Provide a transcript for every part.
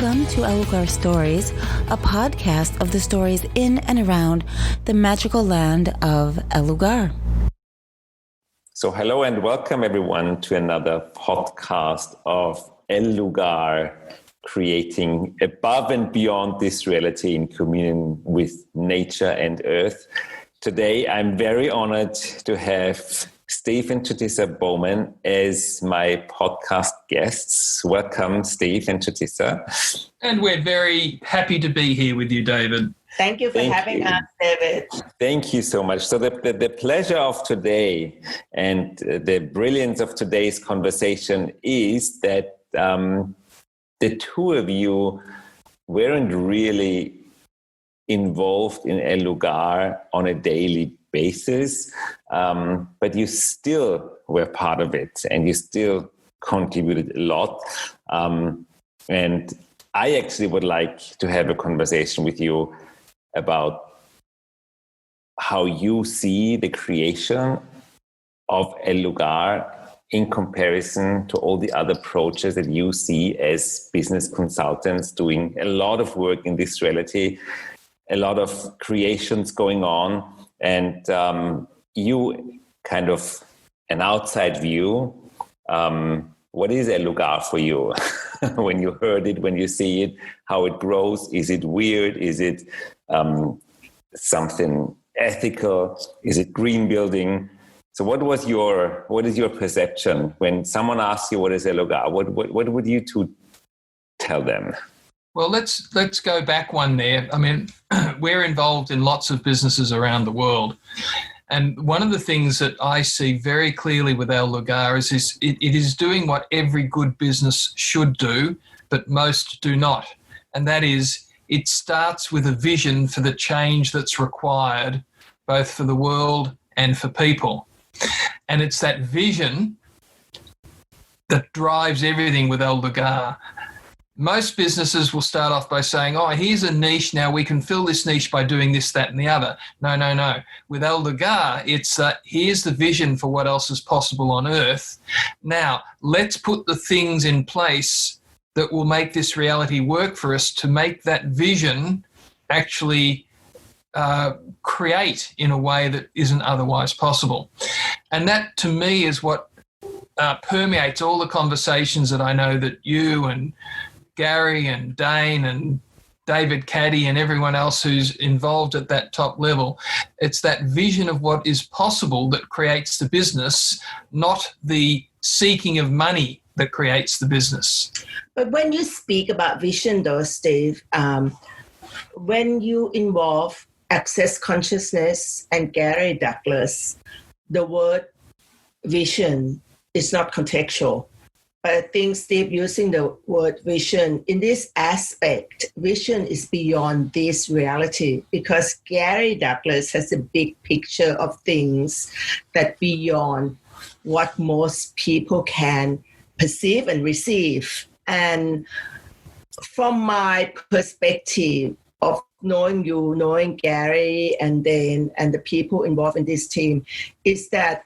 Welcome to Lugar Stories, a podcast of the stories in and around the magical land of Lugar. So hello and welcome everyone to another podcast of Lugar, creating above and beyond this reality in communion with nature and earth. Today I'm very honored to have Steve and Chutisa Bowman as my podcast guests. Welcome, Steve and Chutisa. And we're very happy to be here with you, David. Thank you for having us, David. Thank you so much. So the pleasure of today and the brilliance of today's conversation is that the two of you weren't really involved in Lugar on a daily basis, but you still were part of it and you still contributed a lot. And I actually would like to have a conversation with you about how you see the creation of Lugar in comparison to all the other projects that you see as business consultants doing a lot of work in this reality, a lot of creations going on. And you kind of an outside view, what is Lugar for you? When you heard it, when you see it, how it grows? Is it weird? Is it something ethical? Is it green building? So what is your perception when someone asks you what is Lugar? What would you two tell them? Well, let's go back one there. I mean, we're involved in lots of businesses around the world. And one of the things that I see very clearly with Lugar is it is doing what every good business should do, but most do not. And that is, it starts with a vision for the change that's required, both for the world and for people. And it's that vision that drives everything with Lugar. Most businesses will start off by saying, oh, here's a niche. Now we can fill this niche by doing this, that, and the other. No. With Lugar, it's here's the vision for what else is possible on Earth. Now, let's put the things in place that will make this reality work for us to make that vision actually create in a way that isn't otherwise possible. And that, to me, is what permeates all the conversations that I know that you and Gary and Dane and David Caddy and everyone else who's involved at that top level. It's that vision of what is possible that creates the business, not the seeking of money that creates the business. But when you speak about vision, though, Steve, when you involve access consciousness and Gary Douglas, the word vision is not contextual. But I think, Steve, using the word vision, in this aspect, vision is beyond this reality because Gary Douglas has a big picture of things that beyond what most people can perceive and receive. And from my perspective of knowing you, knowing Gary and the people involved in this team, is that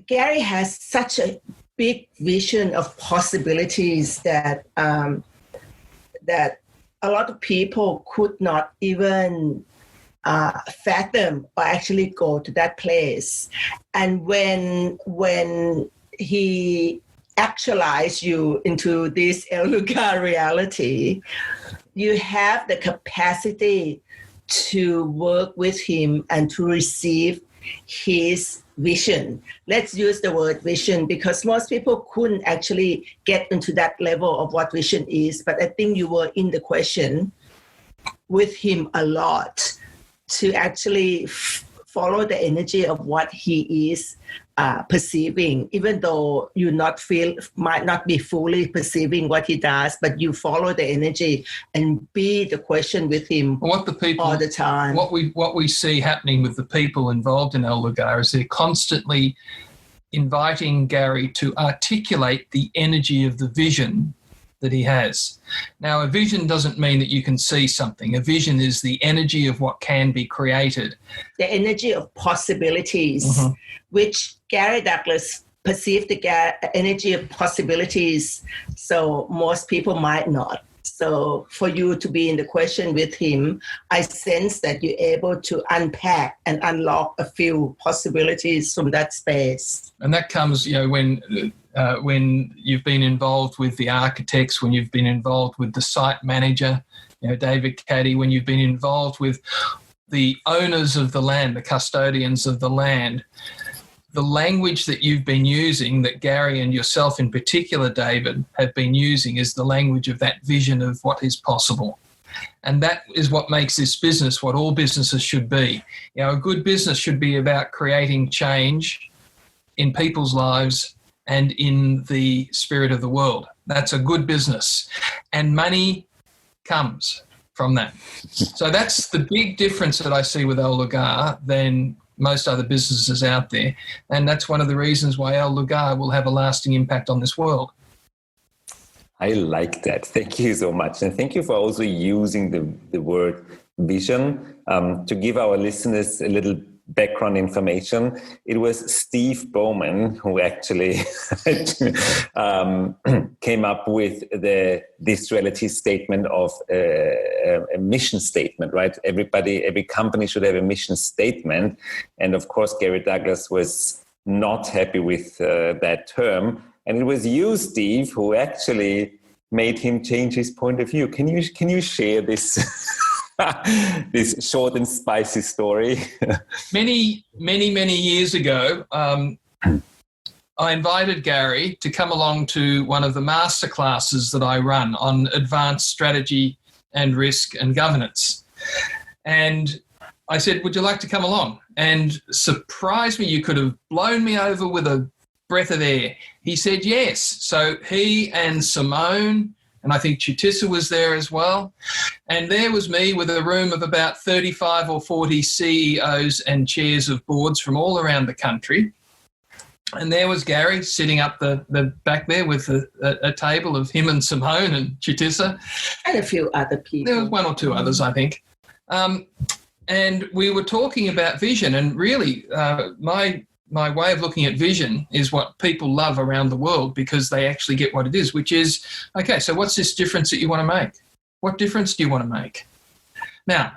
Gary has such a big vision of possibilities that that a lot of people could not even fathom or actually go to that place. And when he actualized you into this Lugar reality, you have the capacity to work with him and to receive his vision. Let's use the word vision because most people couldn't actually get into that level of what vision is. But I think you were in the question with him a lot to actually follow the energy of what he is perceiving, even though you might not be fully perceiving what he does, but you follow the energy and be the question with him all the time. What we see happening with the people involved in Lugar is they're constantly inviting Gary to articulate the energy of the vision that he has. Now, a vision doesn't mean that you can see something. A vision is the energy of what can be created. The energy of possibilities, which Gary Douglas perceived the energy of possibilities, so most people might not. So for you to be in the question with him, I sense that you're able to unpack and unlock a few possibilities from that space. And that comes, when you've been involved with the architects, when you've been involved with the site manager, David Caddy, when you've been involved with the owners of the land, the custodians of the land, the language that you've been using, that Gary and yourself in particular, David, have been using, is the language of that vision of what is possible. And that is what makes this business what all businesses should be. A good business should be about creating change in people's lives and in the spirit of the world. That's a good business. And money comes from that. So that's the big difference that I see with El Lugar than most other businesses out there. And that's one of the reasons why El Lugar will have a lasting impact on this world. I like that. Thank you so much. And thank you for also using the word vision. To give our listeners a little background information, it was Steve Bowman who actually came up with this reality statement of a mission statement, right? Every company should have a mission statement. And of course, Gary Douglas was not happy with that term. And it was you, Steve, who actually made him change his point of view. Can you share this this short and spicy story? Many years ago, I invited Gary to come along to one of the master classes that I run on advanced strategy and risk and governance. And I said, would you like to come along? And surprise me, you could have blown me over with a breath of air. He said yes. So he and Simone, and I think Chutisa was there as well. And there was me with a room of about 35 or 40 CEOs and chairs of boards from all around the country. And there was Gary sitting up the back there with a table of him and Simone and Chutisa. And a few other people. There was one or two others, I think. And we were talking about vision. And really, my way of looking at vision is what people love around the world, because they actually get what it is, which is, okay, so what's this difference that you want to make? What difference do you want to make? Now,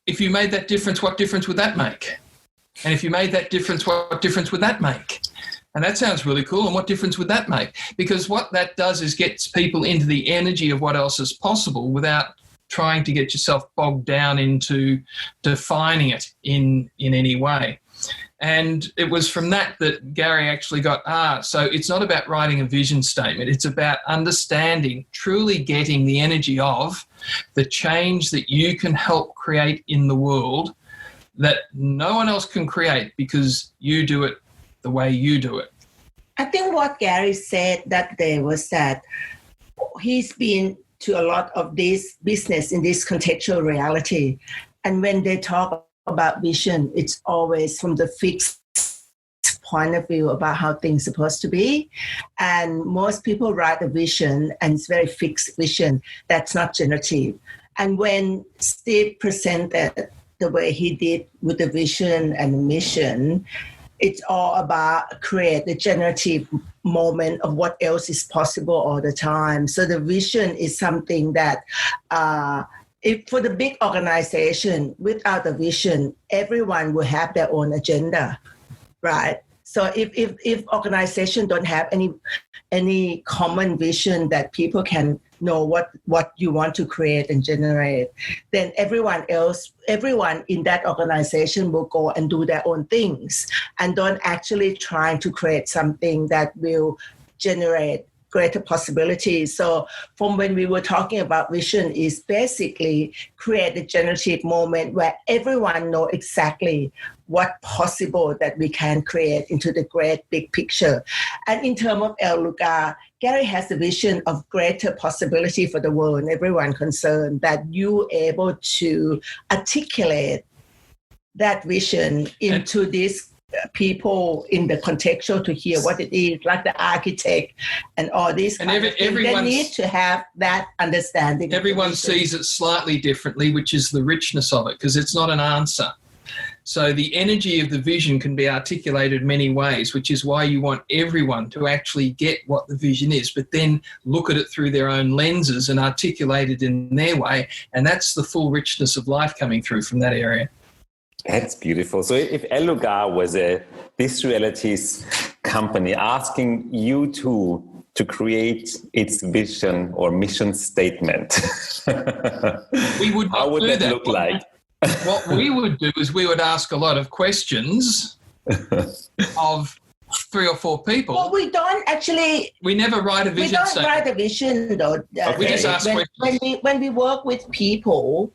if you made that difference, what difference would that make? And if you made that difference, what difference would that make? And that sounds really cool. And what difference would that make? Because what that does is gets people into the energy of what else is possible without trying to get yourself bogged down into defining it in any way. And it was from that Gary actually got, so it's not about writing a vision statement. It's about understanding, truly getting the energy of the change that you can help create in the world that no one else can create because you do it the way you do it. I think what Gary said that day was that he's been to a lot of this business in this contextual reality. And when they talk about vision, it's always from the fixed point of view about how things are supposed to be. And most people write a vision and it's very fixed vision. That's not generative. And when Steve presented the way he did with the vision and the mission, it's all about create the generative moment of what else is possible all the time. So the vision is something that if for the big organization, without a vision, everyone will have their own agenda, right? So if organization don't have any common vision that people can know what you want to create and generate, then everyone in that organization will go and do their own things and don't actually try to create something that will generate greater possibilities. So from when we were talking about vision is basically create a generative moment where everyone know exactly what possible that we can create into the great big picture. And in terms of El Lugar, Gary has a vision of greater possibility for the world and everyone concerned, that you able to articulate that vision into this people in the contextual to hear what it is, like the architect and all these kind of things. They need to have that understanding. Everyone sees it slightly differently, which is the richness of it, because it's not an answer. So the energy of the vision can be articulated many ways, which is why you want everyone to actually get what the vision is, but then look at it through their own lenses and articulate it in their way. And that's the full richness of life coming through from that area. That's beautiful. So if El Lugar was this realities company asking you to create its vision or mission statement, we would not how would do that look like? What we would do is we would ask a lot of questions of 3 or 4 people. Well, we don't actually. We never write a vision We don't statement. write a vision, though. Okay. We just ask questions. When we work with people,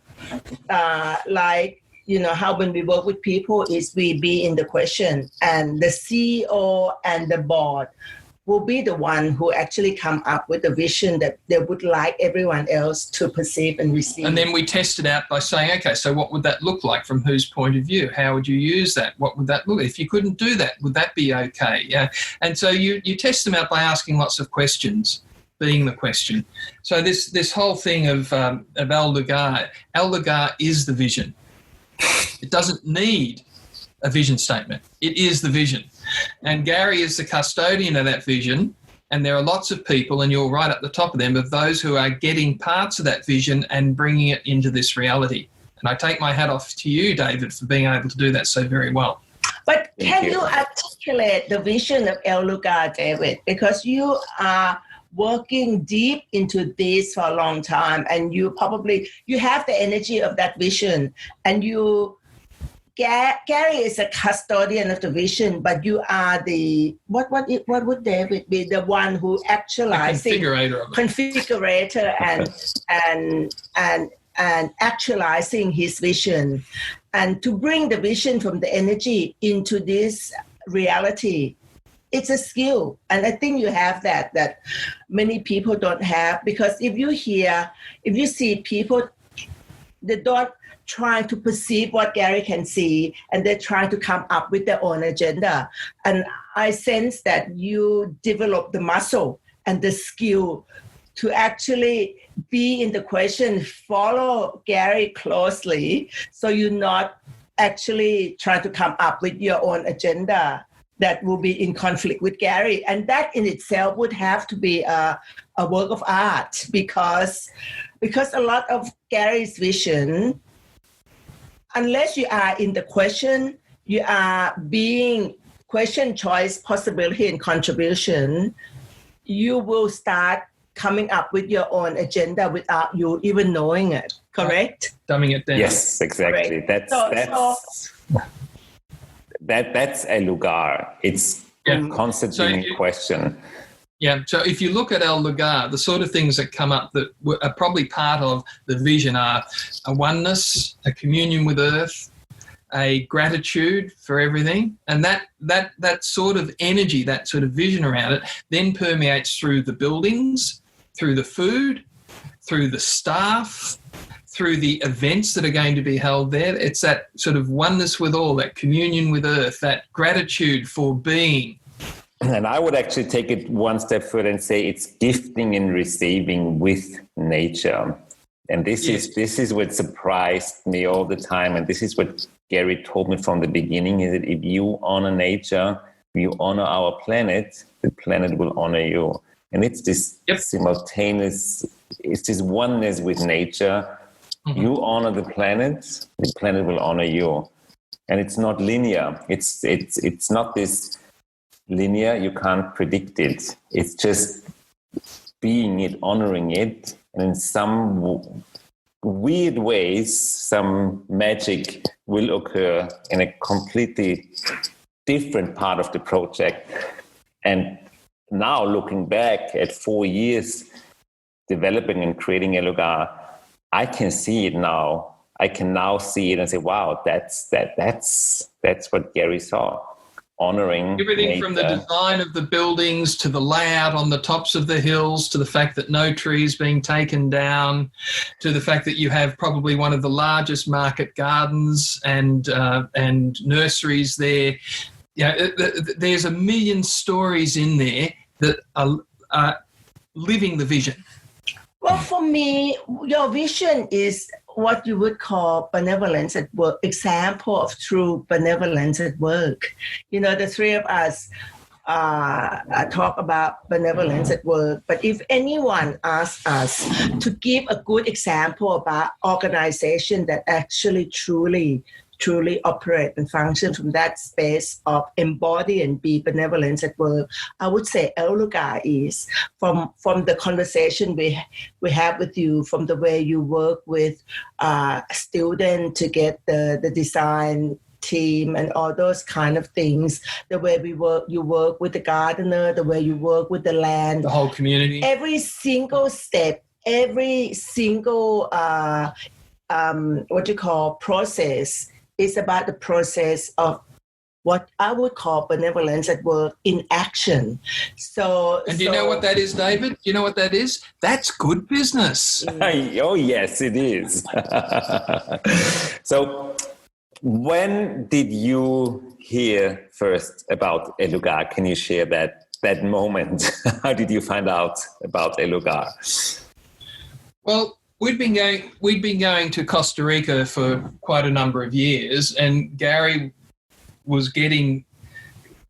like, you know, how when we work with people is we be in the question, and the CEO and the board will be the one who actually come up with a vision that they would like everyone else to perceive and receive. And then we test it out by saying, okay, so what would that look like from whose point of view? How would you use that? What would that look like? If you couldn't do that, would that be okay? Yeah. And so you test them out by asking lots of questions, being the question. So this whole thing of El Lugar is the vision. It doesn't need a vision statement. It is the vision. And Gary is the custodian of that vision. And there are lots of people, and you're right at the top of them, of those who are getting parts of that vision and bringing it into this reality. And I take my hat off to you, David, for being able to do that so very well. But can you articulate the vision of El Lugar, David? Because you are working deep into this for a long time, and you have the energy of that vision, and Gary is a custodian of the vision, but you are the what would David be? The one who actualizing configurator and actualizing his vision, and to bring the vision from the energy into this reality. It's a skill, and I think you have that many people don't have, because if you see people, they don't try to perceive what Gary can see, and they're trying to come up with their own agenda. And I sense that you develop the muscle and the skill to actually be in the question, follow Gary closely, so you're not actually trying to come up with your own agenda that will be in conflict with Gary. And that in itself would have to be a work of art, because a lot of Gary's vision, unless you are in the question, you are being question, choice, possibility, and contribution, you will start coming up with your own agenda without you even knowing it, correct? Dumbing it down. Yes, exactly. Correct. That's El Lugar. It's constantly in question. Yeah, so if you look at El Lugar, the sort of things that come up that are probably part of the vision are a oneness, a communion with Earth, a gratitude for everything, and that sort of energy, that sort of vision around it, then permeates through the buildings, through the food, through the staff, through the events that are going to be held there. It's that sort of oneness with all, that communion with Earth, that gratitude for being. And I would actually take it one step further and say it's gifting and receiving with nature. And this is what surprised me all the time. And this is what Gary told me from the beginning, is that if you honor nature, if you honor our planet, the planet will honor you. And it's this simultaneous, it's this oneness with nature. Mm-hmm. You honor the planet will honor you. And it's not linear. It's not this linear, you can't predict it. It's just being it, honoring it, and in some weird ways, some magic will occur in a completely different part of the project. And now looking back at 4 years developing and creating El Lugar, I can see it now. I can now see it and say, wow, that's what Gary saw. Honoring everything nature. From the design of the buildings to the layout on the tops of the hills, to the fact that no trees being taken down, to the fact that you have probably one of the largest market gardens and nurseries there. Yeah, there's a million stories in there that are living the vision. Well, for me, your vision is what you would call benevolence at work, example of true benevolence at work. The three of us talk about benevolence at work, but if anyone asks us to give a good example about organization that actually truly operate and function from that space of embody and be benevolence at work, I would say El Lugar is, from the conversation we have with you, from the way you work with a student to get the design team and all those kind of things, the way you work with the gardener, the way you work with the land, the whole community, every single step, every single process is about the process of what I would call benevolence at work in action. And do you know what that is, David? You know what that is? That's good business. Oh, yes, it is. So when did you hear first about El Lugar? Can you share that moment? How did you find out about El Lugar? Well, we'd been going to Costa Rica for quite a number of years, and Gary was getting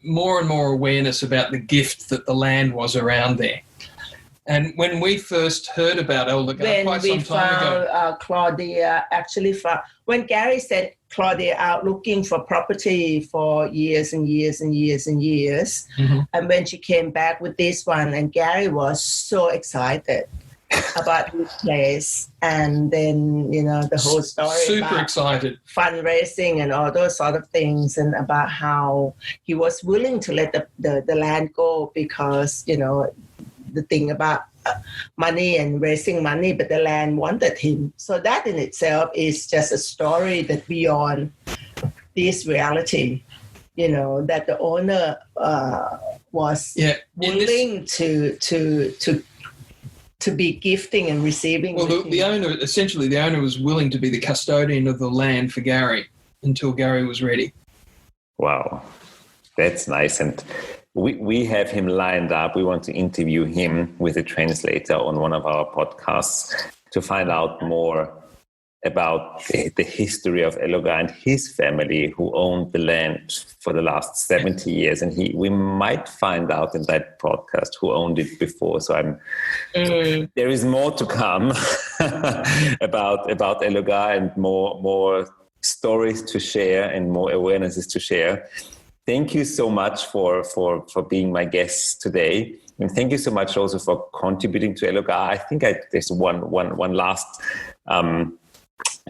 more and more awareness about the gift that the land was around there. And when we first heard about El Lugar quite some time ago, Claudia when Gary sent Claudia out looking for property for years and years and years and years, mm-hmm. and when she came back with this one, and Gary was so excited about this place, and then the whole story, super excited, fundraising and all those sort of things, and about how he was willing to let the land go because the thing about money and raising money, but the land wanted him. So that in itself is just a story that beyond this reality, that the owner was willing to be gifting and receiving. Well, the owner was willing to be the custodian of the land for Gary until Gary was ready. Wow, that's nice. And we have him lined up. We want to interview him with a translator on one of our podcasts to find out more about the history of El Lugar and his family, who owned the land for the last 70 years. And we might find out in that podcast who owned it before. So there is more to come about El Lugar, and more stories to share and more awarenesses to share. Thank you so much for being my guest today. And thank you so much also for contributing to El Lugar. I think there's one last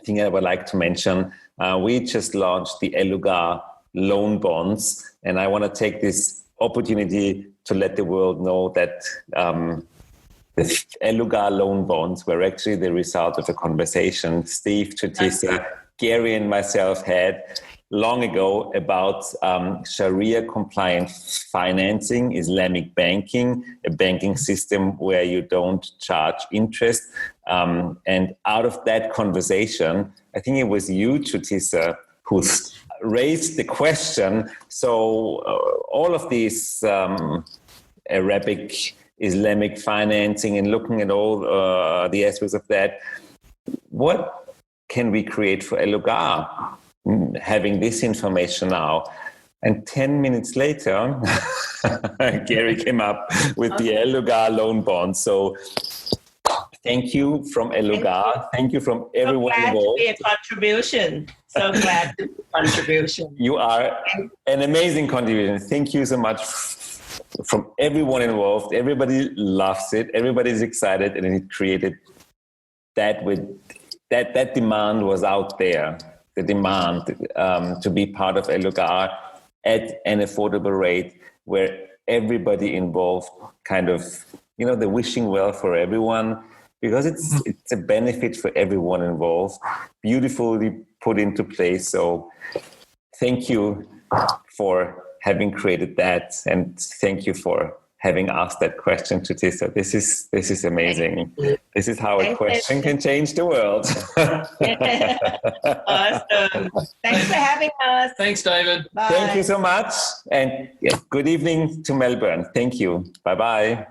thing I would like to mention. We just launched the El Lugar loan bonds, and I want to take this opportunity to let the world know that the El Lugar loan bonds were actually the result of a conversation Steve, Chutisa, Gary and myself had long ago about Sharia compliant financing, Islamic banking, a banking system where you don't charge interest. And out of that conversation, I think it was you, Chutisa, who raised the question. So all of these Arabic Islamic financing and looking at all the aspects of that, what can we create for El Lugar? Having this information now. And 10 minutes later, Gary came up with the El Lugar loan bond. So thank you from El Lugar. Thank you from everyone involved. So glad to be a contribution. So glad to be a contribution. You are an amazing contribution. Thank you so much from everyone involved. Everybody loves it. Everybody's excited. And it created that that demand was out there. The demand to be part of El Lugar at an affordable rate, where everybody involved kind of, they're wishing well for everyone, because it's a benefit for everyone involved, beautifully put into place. So thank you for having created that, and thank you for having asked that question, Chutisa. This is amazing. This is how a question can change the world. Awesome. Thanks for having us. Thanks, David. Bye. Thank you so much. And good evening to Melbourne. Thank you. Bye-bye.